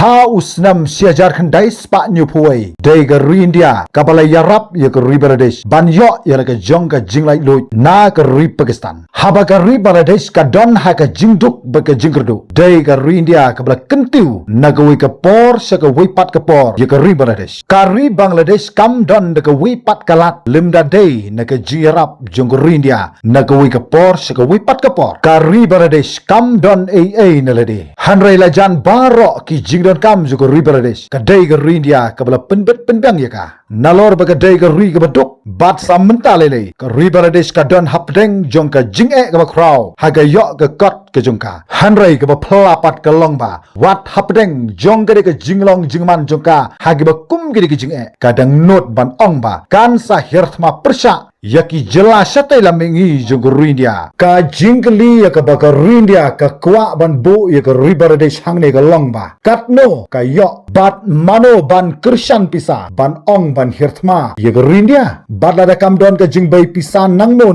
ha usnam siajar khandai spa nyu phuai dei ga ri India kapala yarap ya ka ri Bangladesh ban yo ya ka jong ka jinglai lui na ka ri Pakistan haba ka ri Bangladesh ka don ha ka jingduk ba ka jingkerdu dei ka ri India kapala kentiu na ka wi ka por sa ka wi pat ka por ya ka ri Bangladesh ka ri Bangladesh kam don da ka wi pat kalat limda dei na ka jirap jong ka ri India na ka wi ka por sa ka wi pat ka por ka ri Bangladesh kam don ai na lade hanrai la jan baro ki jingdon kam jong ka ri Bangladesh ka dei ka ri India kapala penbet penbang ya ka nalor ba ka dei ka ri ka baduk bat sam menta lele ka ri Bangladesh ka don hapdeng jong ka jinge ka ba kraw ha ka yo ka kot ka jong ka hanrai ka ba plapat ka long ba wat hapdeng jong ka de ka jinglong jingman jong ka ha ka ba kum ka de ka jinge kadang not ban ong ba kan sa hirthma persha yaki jelas satai lamengi jong ri India ka jingli ya ka ba ka ri India ka kwa ban bo ya ka ri Bangladesh hangne ka long ba katno ka yo bat mano ban krishan pisa ban ong ban hirthma ya ka ri India bat la da kam don ka jingbai pisa nangno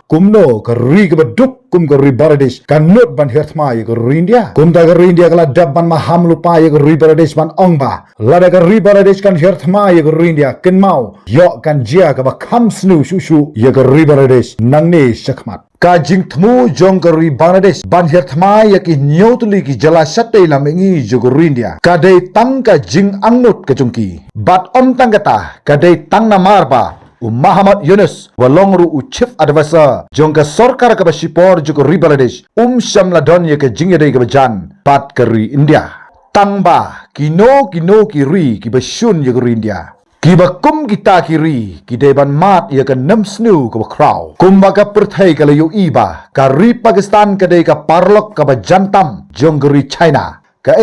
kumno ka ri ka ba duk kum ka ri Bangladesh ka not ban hirthma ya ka ri India kum da ka ri India kala dab ban maham lupa ya ka ri Bangladesh ban ong ba la da ka ri Bangladesh kan hirthma ya ka ri India ken mau yo kan jia ka ba kham snu shu ya ka ri Bangladesh nangne shakmat ka jing thmu jong ka ri Bangladesh ban hirthma ya ki nyotli ki jala satai lamengi jog ri India ka dei tang ka jing angnut ka chungki bat om tangata ka dei tang na marba Muhammad Yunus walongru chief advisor jong ka sarkar ka basipor jog ri Bangladesh shamla don ya ka jing ya dei ka bajan bat ka ri India tangba kino ki ri ki basyun ya ka ri India kiba kum kita kiri kideban mat ya ka nam snu ka kraw kumba ka perthai ka layo iba ka ri Pakistan ka dei ka parlok ka ba jantam jonggeri China ka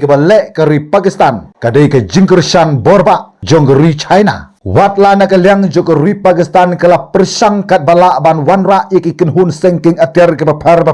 ba le ka ri Pakistan ka dei ka jingkershan borba jonggeri China watla na kalyang joko ri Pakistan kala persang kat bala ban wanra iki kenhun sengking atir ke bapar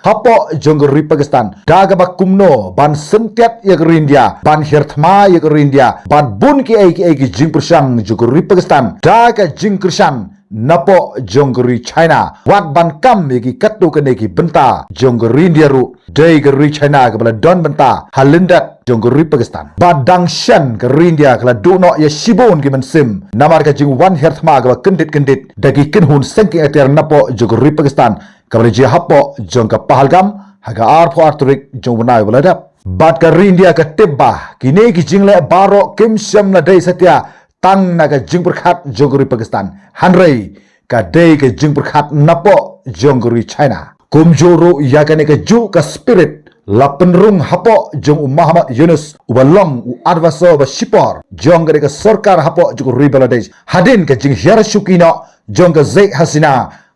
hapo jonggo ri Pakistan daga bakumno ban sentiat ya ke India ban hirthma ya ke India ban bun ki ai jing persang joko ri Pakistan daga jing kersan napo jonggeri China wat ban kam iki katu kene ki benta jonggeri India ru dei geri China ke bala don benta halindat jonggeri Pakistan badang shan ke India kala duno ya sibon ki mensim namar ka jing wan herthma ke kendit dagi kenhun sengking atir napo jonggeri Pakistan ke bala ji hapo jong ka pahalgam haga arpo arturik jong bunai baladap bad ka India ka tibba kine ki jingle baro kim syam na dei satya tang na ka jing perkhat jonggeri Pakistan hanrei ka dei ka jing perkhat napo jonggeri China kumjuru ya ka ne ka ju ka spirit la penrung hapo jong Muhammad Yunus walong advisor ba sipor jong ka sarkar hapo jonggeri Bangladesh hadin ka jing hiar shukino jong ka Sheikh Hasina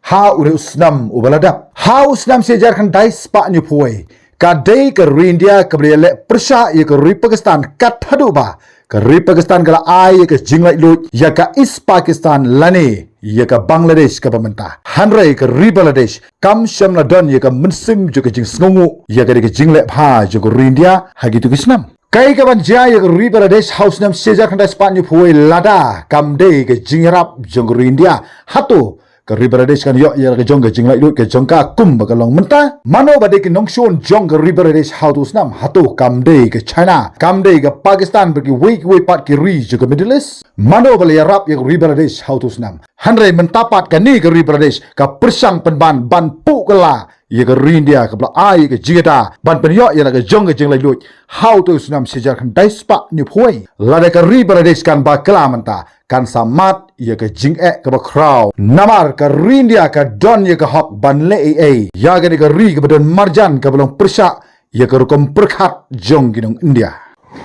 ha ure usnam ubaladap ha usnam sejar kan dai spa nyu phuai ka dei ka India ka bele persha ya ka ri Pakistan kat hadu ba ka ri Pakistan kala ai ka jinglai lu ya ka East Pakistan lane ya ka Bangladesh ka pamenta hanrai ka ri Bangladesh kam shamla don ya ka mensim ju ka jing sngongu ya ka jinglai pha ju ka India hagitu kisnam kai ka ban ja ya ka ri Bangladesh house nam seja khanda span ni phuai lada kam de ka jingrap ju ka India hatu ka ri Bangladesh kan yo ya ka jong ka jinglai lu ka jong ka kum ba ka long menta mano ba de ki nongshon jong ka ri Bangladesh how to snam hatu kam de ka China kam de ka Pakistan ba ki wei pat ki ri ju ka Middle East mano ba ya rap ya ka ri Bangladesh how to snam hanrei mentapat ka ni ka ri Bangladesh ka persang penban ban pu kala ya ka ri India ka bla ai ka jigata ban pen yo ya ka jong ka jinglai lu how to snam sejar kan dai spa ni phoi la ka ri Bangladesh kan ba kala menta kan samat ya ka jing ka ba kraw namar ka ri India ka don ya ka hok ban le ya ka ri ka don marjan ka belong persha ya ka rukom perkhat jong ginong India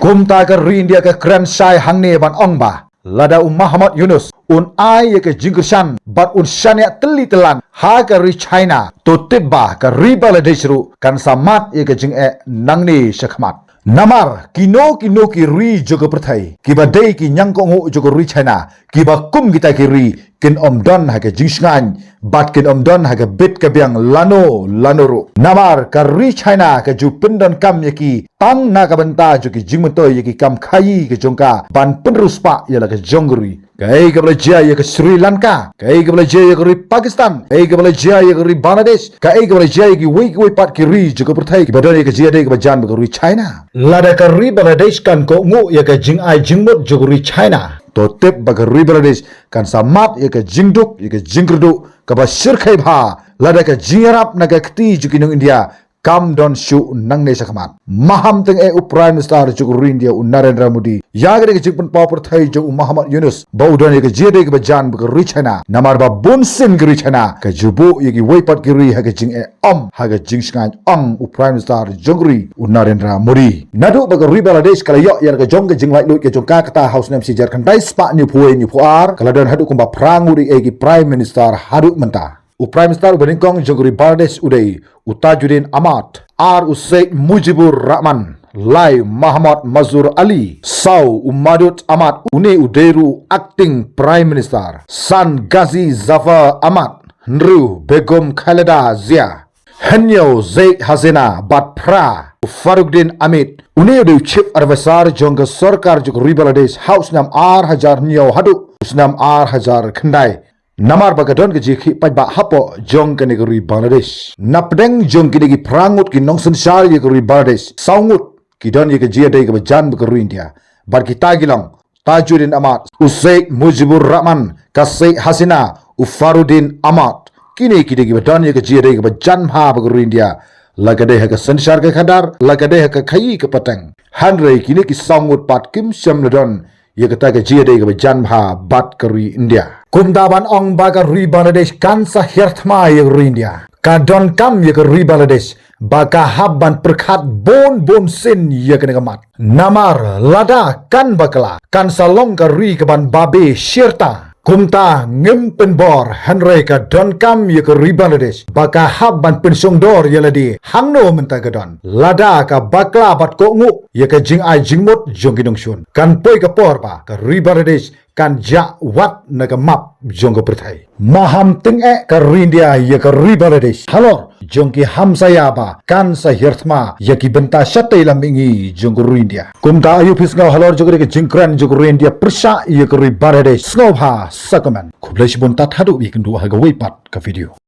kumta ka ri India ka kran sai hangne ban ong ba lada Muhammad Yunus un ai ya ka jingkershan bat un shania telan ha ka ri China to tibba ka ri Bangladesh ru kan samat ya ka jing nangne shakmat namar kino ki ri jogo perthai kiba dei ki nyangkong jogo ri China kiba kum kita ki ri kin om don ha ka jingsngan bat kin om don ha ka bit ka biang lano ru namar ka ri China ka ju pendon kam yaki tang na ka benta ju ki jingmento yaki kam khai ka jongka ban penruspa ya la ka jonggeri kai ka belajar ya ke Sri Lanka, kai ka belajar ya ke Pakistan, kai ka belajar ya ke Bangladesh, kai ka belajar ya ke wei pat kiri juga pertai ki badan ya ke jia dei ke bajan ke China. Lada ke Bangladesh kan ko ngu ya ke jing ai jingmut juga China. Totep bagi Bangladesh kan samat ya ke jingduk ya ke jingkerdu ke basir kai bha lada ke jingarap naga keti jukinung India kam don shu nang ne sakamat maham teng Prime Minister jukur India Narendra Modi ya ke jingpen power thai ju Muhammad Yunus baudon ya ke jide ke bajan bagi China namar ba bunsin ke China ke jubu ya ke weipat kiri ha ke jing ha ke jing sngan Prime Minister jungri Narendra Modi nadu bagi Bangladesh kala yo ya ke jong ke jing lai lu ke jong ka kata house nam si Jharkhand dai spa ni puai ni puar kala don hadu kumba prang uri ke Prime Minister hadu menta Prime Minister Ubeningkong Joguri Bangladesh Uday Utajuddin Ahmad Sheikh Mujibur Rahman Lai Muhammad Mazhar Ali Sau Madud Ahmad Une Uderu Acting Prime Minister San Ghazi Zafar Ahmad Nru Begum Khaleda Zia Henyo Sheikh Hasina Batpra Faruddin Amit Une Uderu Chief Advisor Jongga Sarkar Joguri Bangladesh House Nam Hajar Nyo Hadu Usnam Hajar Khandai Namar bagadon ke jiki pajba hapo jong ke negeri Bangladesh. Napdeng jong ke negeri prangut ki nongsen syar ye ke Bangladesh. Saungut ki don ye ke jia day ke bajan ke India. Bar kita gilang Tajuddin Ahmad, Sheikh Mujibur Rahman, Sheikh Hasina, Faruddin Ahmad. Kini ki degi badon ye ke jia day ke bajan ha ke India. Lagade ke sensyar ke khandar, lagade ke khayi ke pateng. Hanrei kini ki saungut pat kim syam ledon ye kata ke jia day ke bajan ha bat ke India. Kumdaban ong baga Bangladesh kan sahirthma ye India. Kadon kam ye Bangladesh baga habban perkhat bon sin ye kenegamat. Namar lada kan bakala kan salong ke ban babe syirta. Kumta ngimpen bor Henry ka don kam ye Bangladesh baga habban pensong dor ye ladi hangno menta kadon. Lada ka bakla bat ko ngu ye ka jing ai jingmut jong kidong shun. Kan poi ka por ba ka Bangladesh kan ja wat naga map jongko perthai maham ting ka India ye ka Bangladesh halor jongki hamsaya ba kan sahirthma ye ki benta shatai lamingi jongko India kumta ayu pisngau halor jogre ke jingkran jongko India persa ye ka Bangladesh snobha sakaman kublaish bon tat hadu ikendu haga weipat ka video